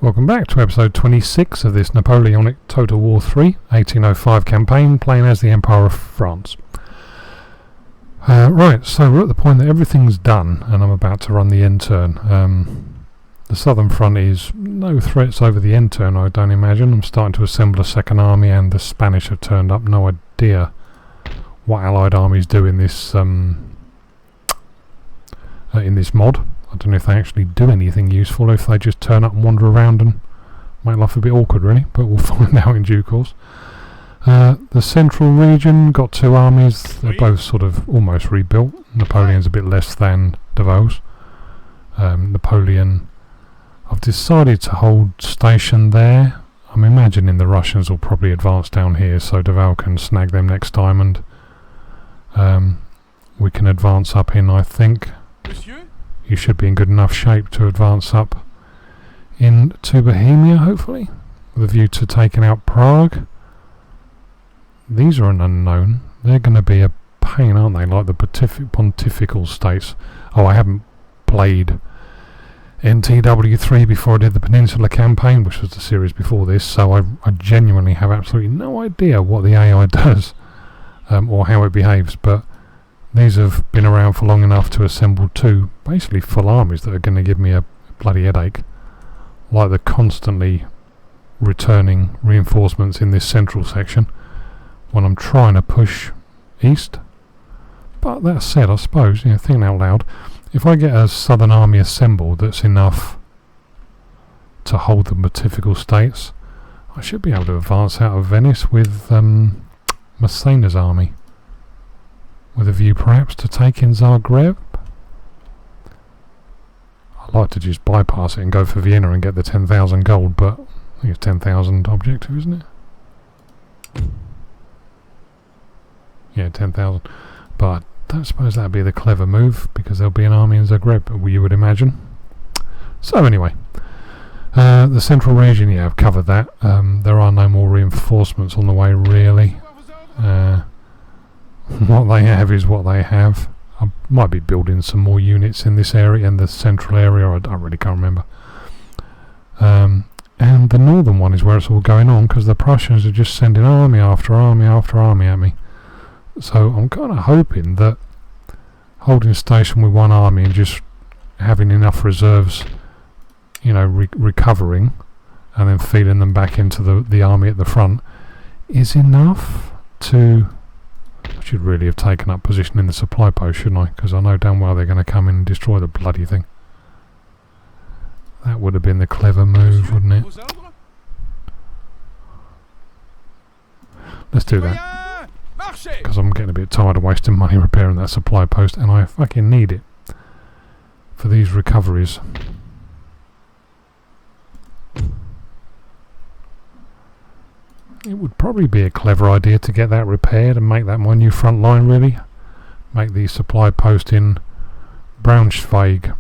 Welcome back to episode 26 of this Napoleonic Total War III 1805 campaign, playing as the Empire of France. Right, so we're at the point that everything's done and I'm about to run the end turn. The southern front is no threats over the end turn, I don't imagine. I'm starting to assemble a second army and the Spanish have turned up. No idea what allied armies do in this mod. I don't know if they actually do anything useful, or if they just turn up and wander around and make life a bit awkward, really, but we'll find out in due course. The central region got two armies. They're both sort of almost rebuilt. Napoleon's a bit less than Davout's. Napoleon, I've decided to hold station there. I'm imagining the Russians will probably advance down here, so Davout can snag them next time, and we can advance up in, I think. You should be in good enough shape to advance up into Bohemia, hopefully, with a view to taking out Prague. These are an unknown. They're going to be a pain, aren't they? Like the pontifical states. Oh, I haven't played NTW3 before I did the Peninsula campaign, which was the series before this, so I genuinely have absolutely no idea what the AI does or how it behaves, but these have been around for long enough to assemble two basically full armies that are going to give me a bloody headache, like the constantly returning reinforcements in this central section when I'm trying to push east. But that said, I suppose, thinking out loud, if I get a southern army assembled that's enough to hold the pontifical states, I should be able to advance out of Venice with Massena's army, with a view perhaps to taking Zagreb. I'd like to just bypass it and go for Vienna and get the 10,000 gold, but I think it's 10,000 objective, isn't it? Yeah, 10,000. But I don't suppose that'd be the clever move, because there'll be an army in Zagreb, you would imagine. So anyway, the central region, yeah, I've covered that. There are no more reinforcements on the way, really. What they have is what they have. I might be building some more units in this area, in the central area, I really can't remember. And the northern one is where it's all going on, because the Prussians are just sending army after army after army at me. So I'm kind of hoping that holding station with one army and just having enough reserves, recovering, and then feeding them back into the army at the front is enough to... I should really have taken up position in the supply post, shouldn't I? Because I know damn well they're going to come in and destroy the bloody thing. That would have been the clever move, wouldn't it? Let's do that. Because I'm getting a bit tired of wasting money repairing that supply post, and I fucking need it for these recoveries. It would probably be a clever idea to get that repaired and make that my new front line, really. Make the supply post in Braunschweig.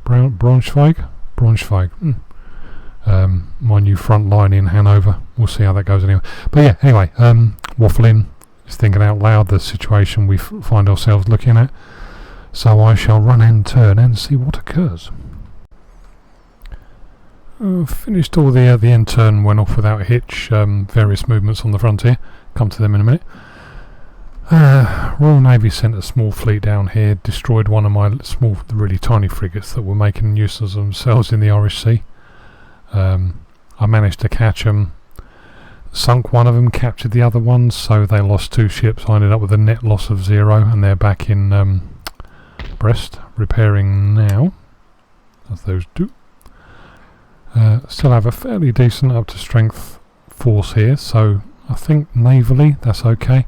My new front line in Hanover. We'll see how that goes anyway. But yeah, anyway, waffling, just thinking out loud the situation we find ourselves looking at. So I shall run and turn and see what occurs. Finished all the end turn, went off without a hitch. Various movements on the frontier. Come to them in a minute. Royal Navy sent a small fleet down here, destroyed one of my small, really tiny frigates that were making use of themselves in the Irish Sea. I managed to catch them, sunk one of them, captured the other one, so they lost two ships. I ended up with a net loss of 0, and they're back in Brest, repairing now, as those do. Still have a fairly decent up to strength force here, so I think navally that's okay.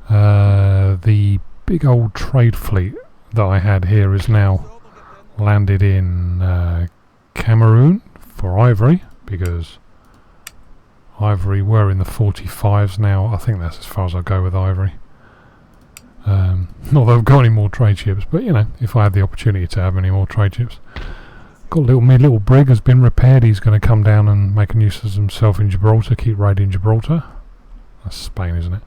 The big old trade fleet that I had here is now landed in Cameroon for ivory, because ivory were in the 45s now. I think that's as far as I'll go with ivory. Not that I've got any more trade ships, but if I had the opportunity to have any more trade ships. Got my little brig has been repaired. He's going to come down and make use of himself in Gibraltar, keep raiding Gibraltar. That's Spain, isn't it?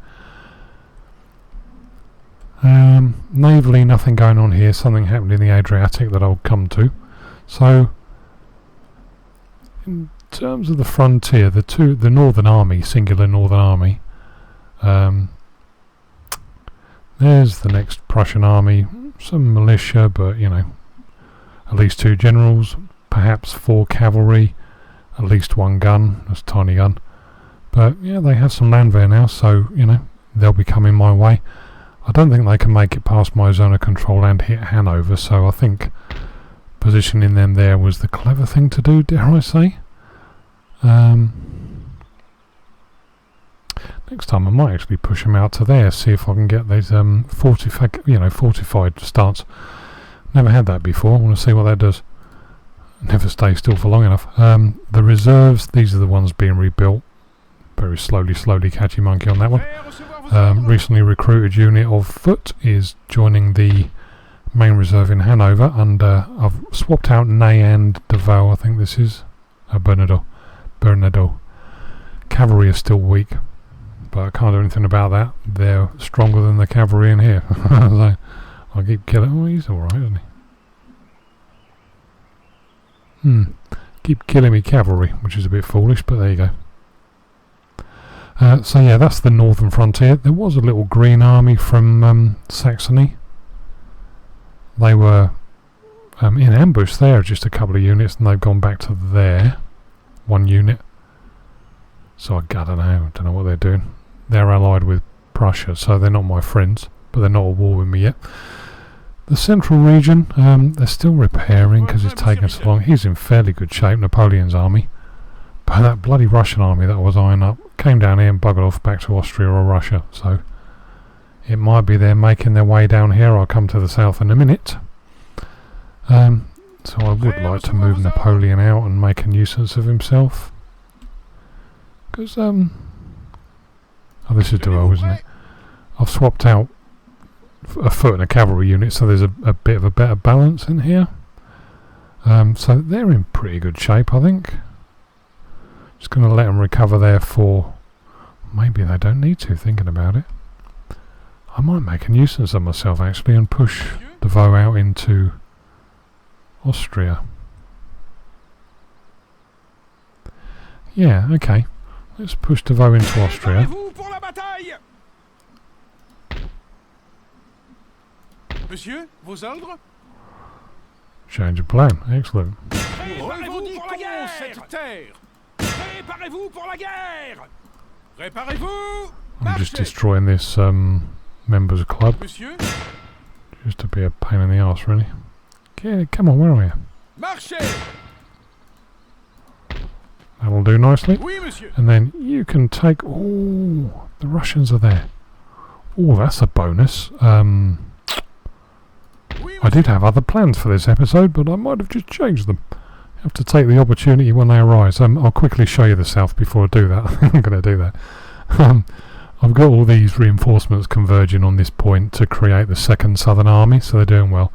Navally, nothing going on here. Something happened in the Adriatic that I'll come to. So in terms of the frontier, the Northern Army, singular Northern Army, there's the next Prussian army, some militia, but you know, at least 2 generals, perhaps 4 cavalry, at least 1 gun, that's a tiny gun. But yeah, they have some land there now, so you know, they'll be coming my way. I don't think they can make it past my zone of control and hit Hanover, so I think positioning them there was the clever thing to do, dare I say. Next time I might actually push them out to there, see if I can get these fortified stance. Never had that before. I want to see what that does. Never stay still for long enough. The reserves, these are the ones being rebuilt. Very slowly catchy monkey on that one. Recently recruited unit of foot is joining the main reserve in Hanover, and I've swapped out Ney and Davout, I think this is. Bernardo. Cavalry are still weak, but I can't do anything about that. They're stronger than the cavalry in here. So I'll keep killing. Oh, he's alright, isn't he? Keep killing me cavalry, which is a bit foolish, but there you go. So yeah, that's the northern frontier. There was a little green army from Saxony. They were in ambush there, just a couple of units, and they've gone back to there. 1 unit. So I don't know what they're doing. They're allied with Prussia, so they're not my friends, but they're not at war with me yet. The central region, they're still repairing because it's taken so long. He's in fairly good shape, Napoleon's army. But that bloody Russian army that I was eyeing up came down here and buggered off back to Austria or Russia. So it might be they're making their way down here. I'll come to the south in a minute. So I would like to move Napoleon out and make a nuisance of himself. Because, oh, this is Davout, isn't it? I've swapped out a foot and a cavalry unit, so there's a bit of a better balance in here. So they're in pretty good shape, I think. Just going to let them recover there for... Maybe they don't need to, thinking about it. I might make a nuisance of myself, actually, and push Davout out into Austria. Yeah, okay. Let's push Davout into Austria. Monsieur, vos ordres? Change of plan. Excellent. Préparez-vous pour la guerre! Préparez-vous pour la guerre! Préparez-vous! I'm just destroying this members club. Monsieur? Just to be a pain in the arse, really. Okay, come on, where are you? Marchez! That'll do nicely. Oui, monsieur. And then you can take... Oh, the Russians are there. Oh, that's a bonus. I did have other plans for this episode, but I might have just changed them. I have to take the opportunity when they arise. I'll quickly show you the south before I do that. I'm going to do that. I've got all these reinforcements converging on this point to create the second Southern Army, so they're doing well.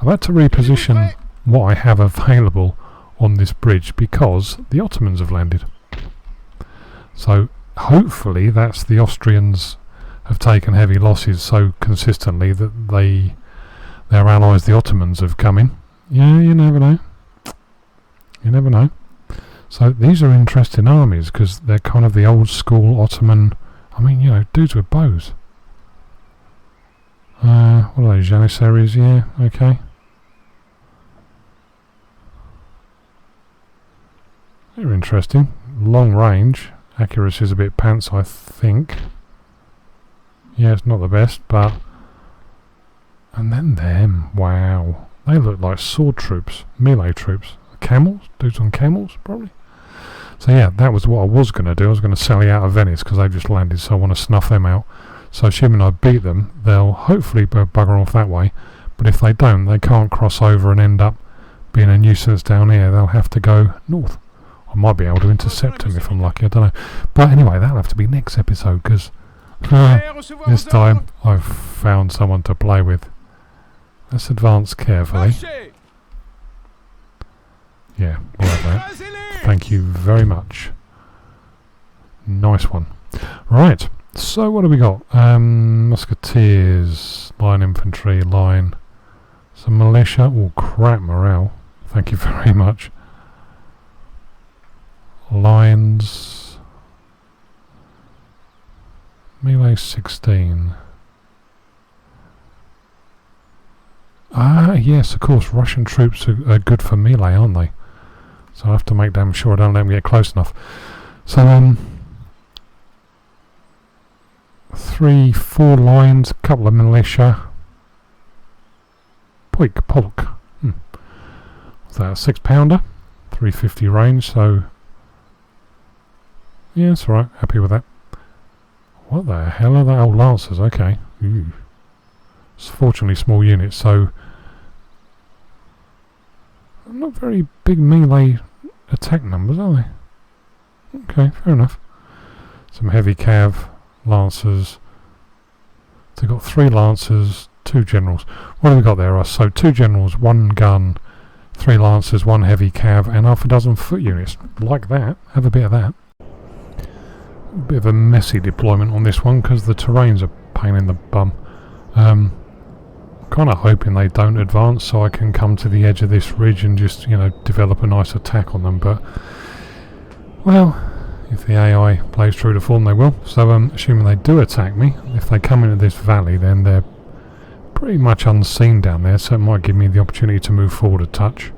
I've had to reposition what I have available on this bridge because the Ottomans have landed. So hopefully that's the Austrians have taken heavy losses so consistently that their allies, the Ottomans, have come in. Yeah, you never know. You never know. So these are interesting armies because they're kind of the old school Ottoman. I mean, you know, dudes with bows. What are they, Janissaries? Yeah, okay. They're interesting. Long range. Accuracy is a bit pants, I think. Yeah, it's not the best, but... And then them. Wow. They look like sword troops. Melee troops. Camels? Dudes on camels, probably. So yeah, that was what I was going to do. I was going to sally out of Venice because they've just landed, so I want to snuff them out. So assuming I beat them, they'll hopefully bugger off that way. But if they don't, they can't cross over and end up being a nuisance down here. They'll have to go north. I might be able to intercept them if I'm lucky, I don't know. But anyway, that'll have to be next episode because this time I've found someone to play with. Let's advance carefully. Yeah, we'll have that. Thank you very much. Nice one. Right, so what have we got? Musketeers, line infantry, line. Some militia. Oh, crap morale. Thank you very much. lines. Melee 16. Ah, yes, of course, Russian troops are good for melee, aren't they? So I have to make damn sure I don't let them get close enough. So, 3, 4 lines, couple of militia. Polk. What's that, a 6-pounder? 350 range, so... yeah, that's alright, happy with that. What the hell are they? Oh, Lancers, okay. Ooh. It's fortunately small units, so... not very big melee attack numbers, are they? Okay, fair enough. Some heavy cav, Lancers. They've got 3 Lancers, 2 generals. What have we got there? So 2 generals, 1 gun, 3 Lancers, 1 heavy cav, and half a dozen foot units. Like that. Have a bit of that. A bit of a messy deployment on this one because the terrain's a pain in the bum. Kind of hoping they don't advance so I can come to the edge of this ridge and just, you know, develop a nice attack on them, but well, if the AI plays true to form they will. So assuming they do attack me, if they come into this valley then they're pretty much unseen down there, so it might give me the opportunity to move forward a touch.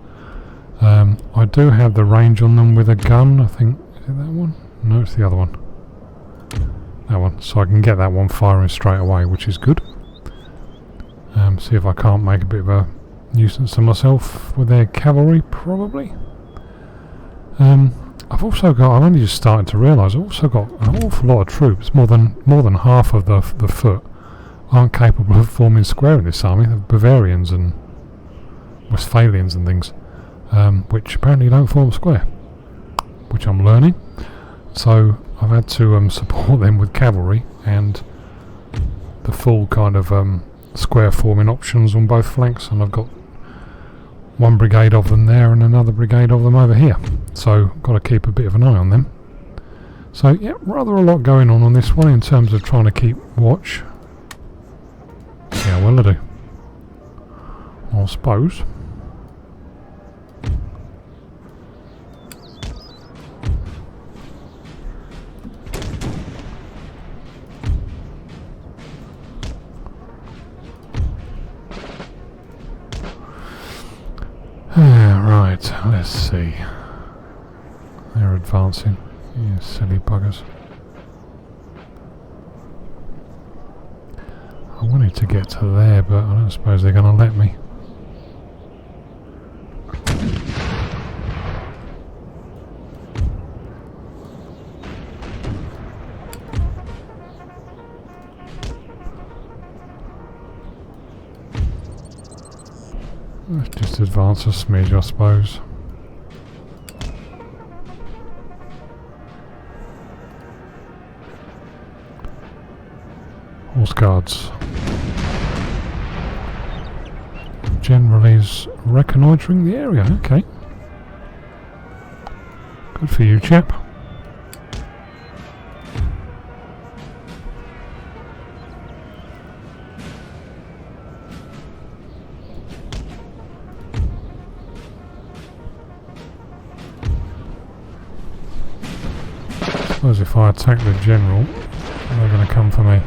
I do have the range on them with a gun, I think. Is it that one? No, it's the other one. That one, so I can get that one firing straight away, which is good. See if I can't make a bit of a nuisance of myself with their cavalry, probably. I've also got, I'm only just starting to realise, I've also got an awful lot of troops, more than half of the foot aren't capable of forming square in this army. They're Bavarians and Westphalians and things, which apparently don't form square, which I'm learning. So I've had to support them with cavalry and the full kind of square forming options on both flanks, and I've got 1 brigade of them there and another brigade of them over here, so got to keep a bit of an eye on them. So yeah, rather a lot going on this one in terms of trying to keep watch. See how well I do, I suppose. Right, let's see. They're advancing. Yeah, silly buggers. I wanted to get to there, but I don't suppose they're going to let me. Let's just advance a smidge, I suppose. Horse guards. General is reconnoitring the area, okay. Good for you, chap. I suppose if I attack the general, they're going to come for me.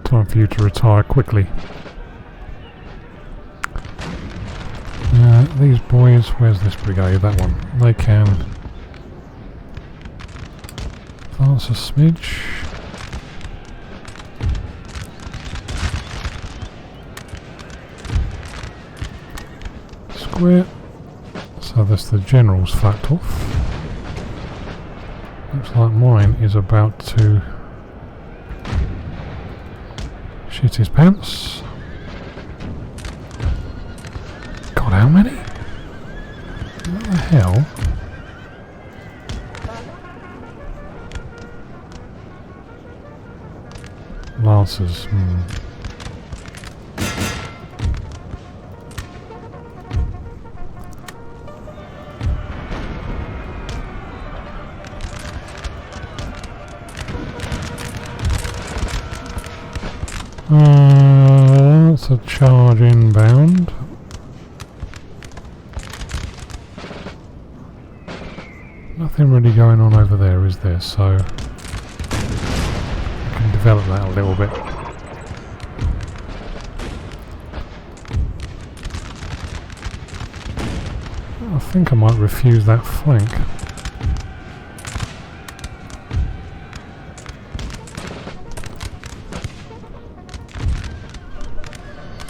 Time for you to retire quickly. These boys, where's this brigade? That one. They can advance a smidge. Square. So that's the general's fucked off. Looks like mine is about to shit his pants. God, how many? What the hell? Lancers. That's a charge inbound. Nothing really going on over there, is there? So I can develop that a little bit. I think I might refuse that flank.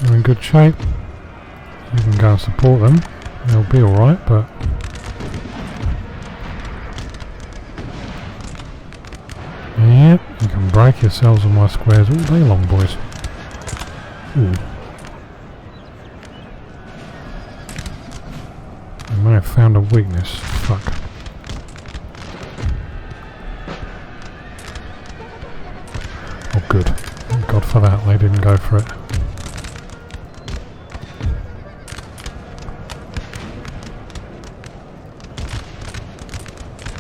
They're in good shape. You can go and support them. They'll be alright, but yep, you can break yourselves on my squares all day long, boys. Ooh. I may have found a weakness. Fuck. Oh good. Thank God for that, they didn't go for it.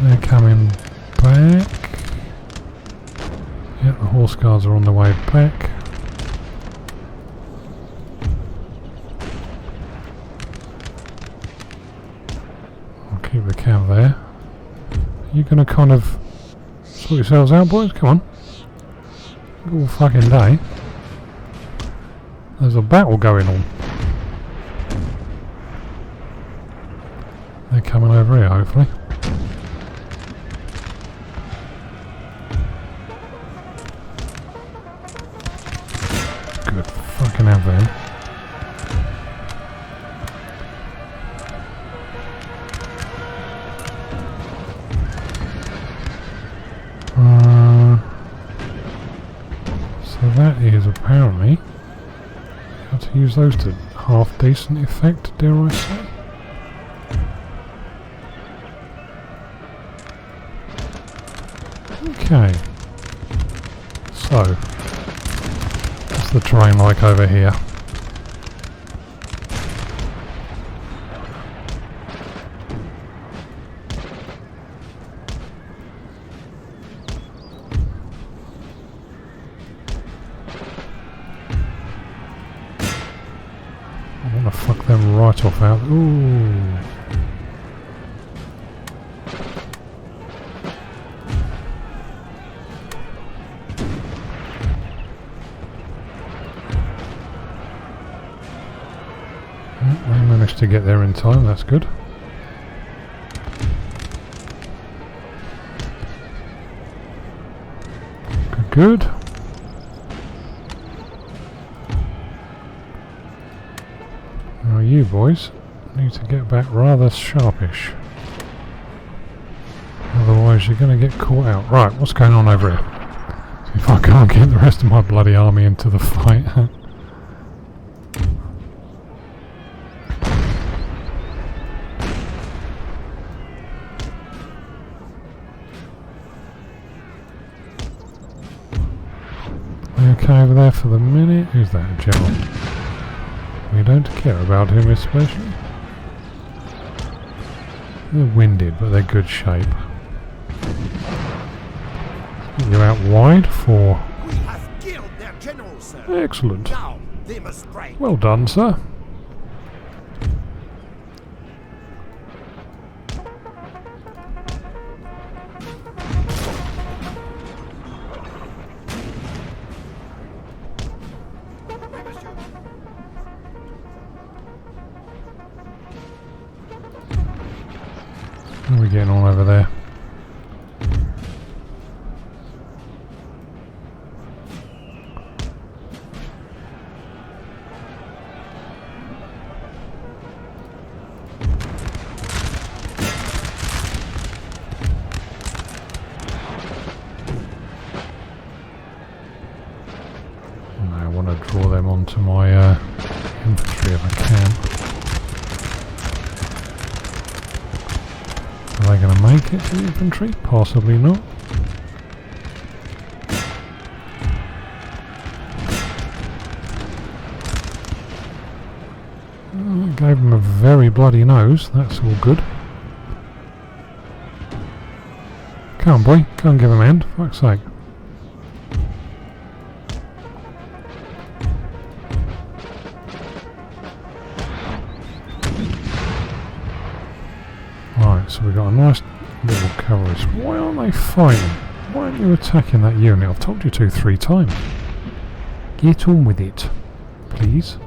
They're coming back. Yep, the horse guards are on the way back. I'll keep the cav there. Are you going to kind of sort yourselves out, boys? Come on. All fucking day. There's a battle going on. They're coming over here, hopefully. Good. Fucking have them. So that is apparently how to use those to half decent effect, dare I say. Okay. So what's the terrain like over here? I want to fuck them right off out. Ooh. They managed to get there in time, that's good. Good, good. Now you boys need to get back rather sharpish. Otherwise you're going to get caught out. Right, what's going on over here? See if I can't get the rest of my bloody army into the fight. Okay over there for the minute. Who's that? A general. We don't care about him especially. They're winded, but they're good shape. Get you out wide for... We have killed their general, sir. Excellent. Now they must break. Well done, sir. What are we getting on over there? I want to draw them onto my infantry if I can. Are they going to make it to the infantry? Possibly not. Oh, gave them a very bloody nose. That's all good. Come on, boy. Go and give him a hand. For fuck's sake. Right, so we've got a nice little cavalry. Why aren't they fighting? Why aren't you attacking that unit? I've told you to 3 times. Get on with it, please.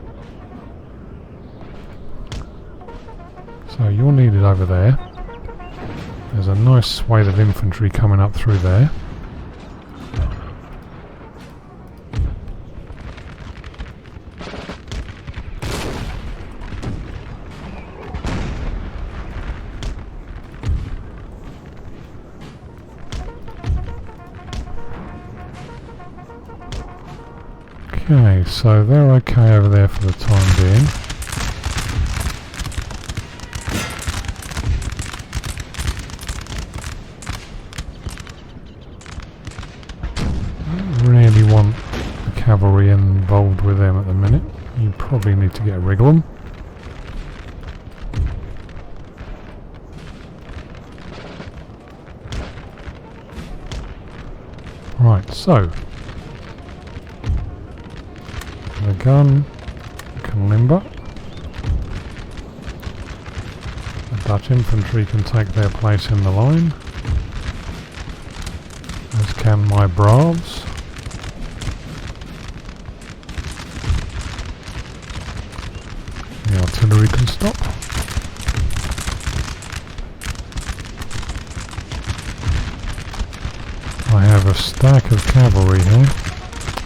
So you're needed over there. There's a nice swathe of infantry coming up through there. Okay, so they're okay over there for the time being. Don't really want the cavalry involved with them at the minute. You probably need to get a wriggle 'em. Right, so the gun can limber. The Dutch infantry can take their place in the line, as can my braves. The artillery can stop. I have a stack of cavalry here.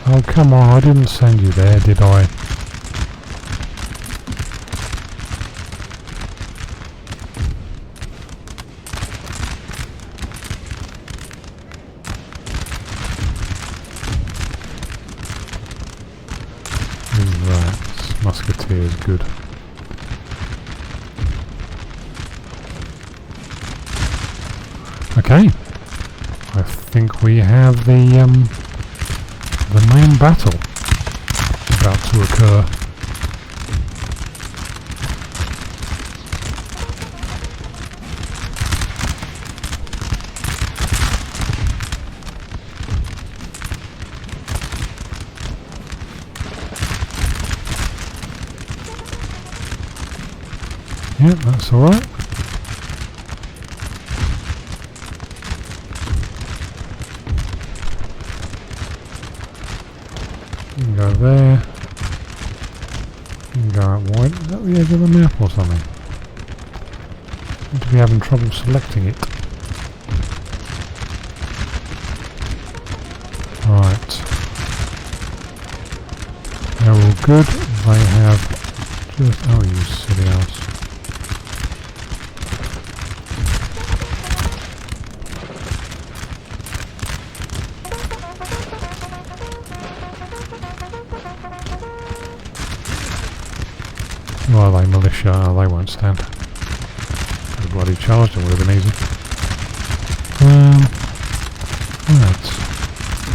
Oh, come on, I didn't send you there, did I? Right, musketeer is good. Okay, I think we have the main battle about to occur. Yep, that's alright. You can go there. You can go out wide. Is that the edge of the map or something? Seem to be having trouble selecting it. Right. They're all good. They have just... Oh, you silly ass. Well, they militia, they won't stand. They bloody charged, it would have been easy. Right.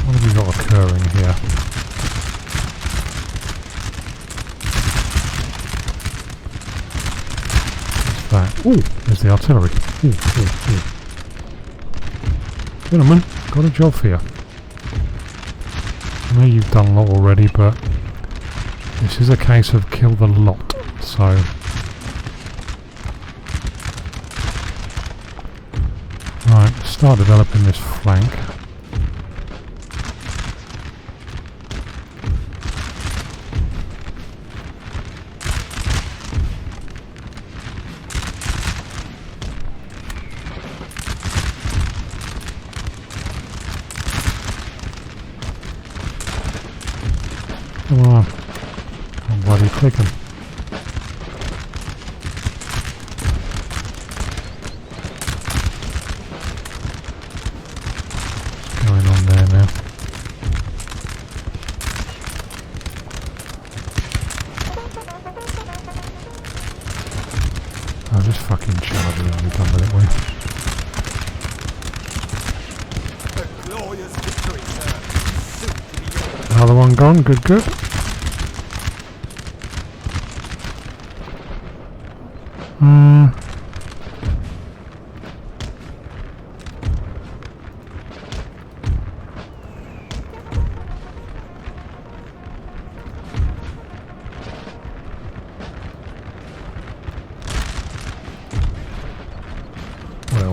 What have we got occurring here? What's that? Ooh, there's the artillery. Ooh. Gentlemen, got a job for you. I know you've done a lot already, but this is a case of kill the lot. So, right, start developing this flank. Come on, I'm bloody clicking. I'll just fucking charge it and be done with it, will you? A glorious victory, sir. Soon to be yours. Another one gone, good, good.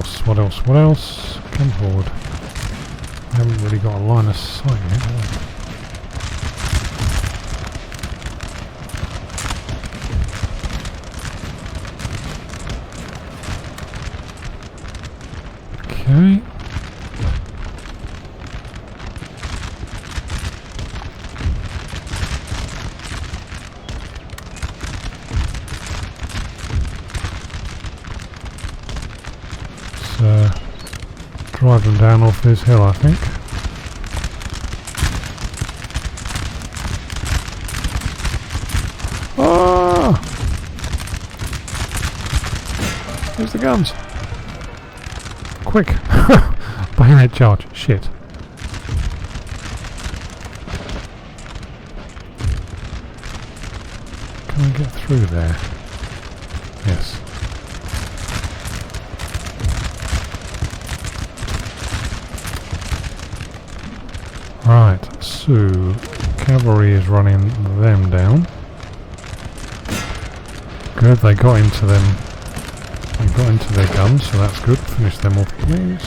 else? What else? What else? Come forward. I haven't really got a line of sight yet, have I? Okay. Drive them down off this hill, I think. Ah! Where's the guns? Quick! Bayonet charge. Shit. Can I get through there? Yes. Right, so cavalry is running them down. Good, they got into them. They got into their guns, so that's good. Finish them off, please.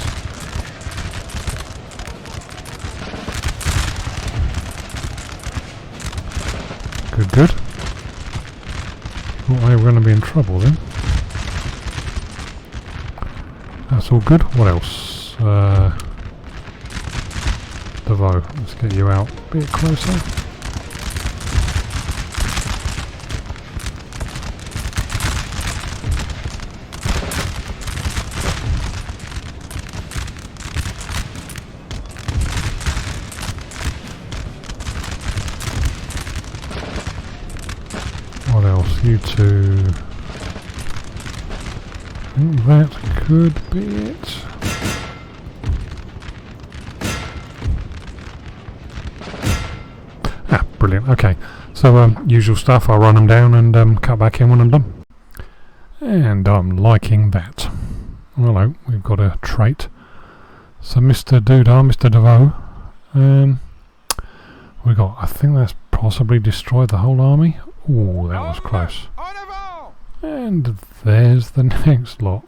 Good, good. Thought they were going to be in trouble then. That's all good. What else? Davout, let's get you out a bit closer. What else? You two. I think that could be it. Brilliant. Okay, so usual stuff. I'll run them down and cut back in when I'm done. And I'm liking that. Hello, we've got a trait. So Mr. Mr. Davout, we got. I think that's possibly destroyed the whole army. Ooh, that was close. And there's the next lot.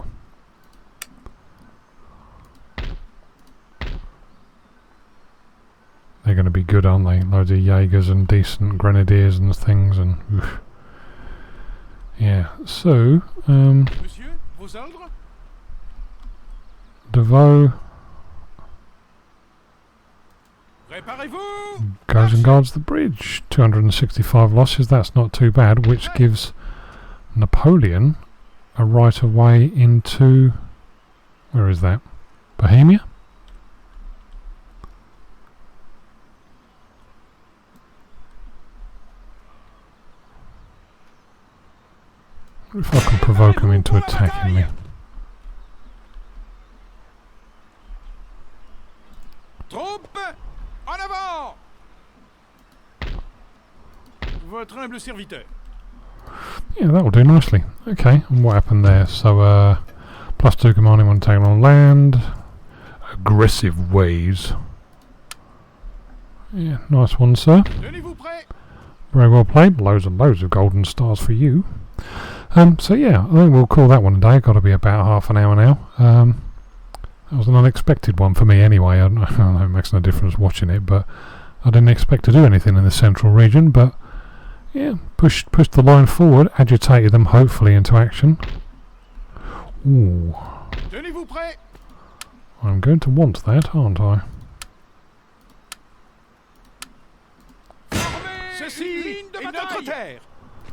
They're going to be good, aren't they? Loads of Jaegers and decent grenadiers and things, and oof. Yeah. So, Monsieur, vos ordres? Davout Préparez-vous! goes and guards the bridge. 265 losses. That's not too bad, which gives Napoleon a right of way into. Where is that? Bohemia. If I can provoke him into attacking me. Troupes, en avant! Votre humble serviteur. Yeah, that'll do nicely. Okay, and what happened there? So, +2 commanding when taken on land. Aggressive ways. Yeah, nice one, sir. Tenez-vous prêts? Very well played. Loads and loads of golden stars for you. So yeah, I think we'll call that one a day. Got to be about half an hour now. That was an unexpected one for me anyway. I don't know, it makes no difference watching it, but I didn't expect to do anything in the central region. But yeah, pushed the line forward, agitated them hopefully into action. Ooh, Tenez-vous prêts? I'm going to want that, aren't I? Ceci est notre terre.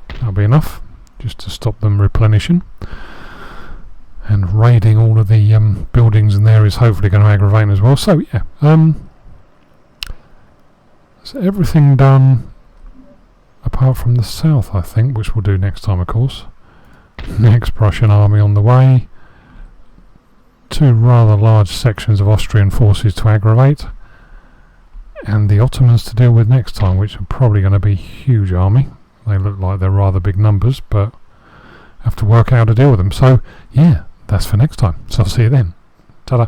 That'll be enough, just to stop them replenishing. And raiding all of the buildings in there is hopefully going to aggravate as well. So yeah, so everything done apart from the south, I think, which we'll do next time, of course. Next Prussian army on the way. 2 rather large sections of Austrian forces to aggravate, and the Ottomans to deal with next time, which are probably going to be a huge army. They look like they're rather big numbers, but have to work out how to deal with them. So yeah, that's for next time. So I'll see you then. Ta-da.